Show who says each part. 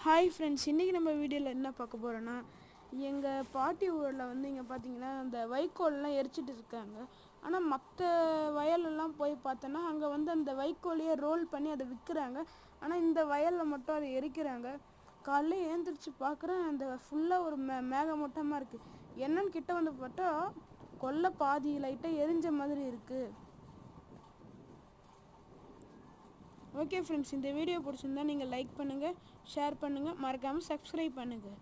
Speaker 1: Hi friends, இன்றைக்கி நம்ம வீடியோவில் என்ன பார்க்க போகிறோன்னா, எங்கள் பாட்டி ஊரில் வந்து இங்கே பார்த்தீங்கன்னா அந்த வைக்கோல்லாம் எரிச்சிட்டு இருக்காங்க. ஆனால் மற்ற வயலெல்லாம் போய் பார்த்தோன்னா அங்கே வந்து அந்த வைக்கோலையே ரோல் பண்ணி அதை விற்கிறாங்க. ஆனால் இந்த வயலில் மட்டும் அதை எரிக்கிறாங்க. காலைல ஏந்திரிச்சு பார்க்குறேன், அந்த ஃபுல்லாக ஒரு மேகமூட்டமாக இருக்குது. என்னன்னு கிட்ட வந்து பார்த்தா கொல்லை பாதி லைட்டாக எரிஞ்ச மாதிரி இருக்குது. ஓகே ஃப்ரெண்ட்ஸ், இந்த வீடியோ பிடிச்சிருந்தா நீங்கள் லைக் பண்ணுங்கள், ஷேர் பண்ணுங்கள், மறக்காமல் சப்ஸ்கிரைப் பண்ணுங்கள்.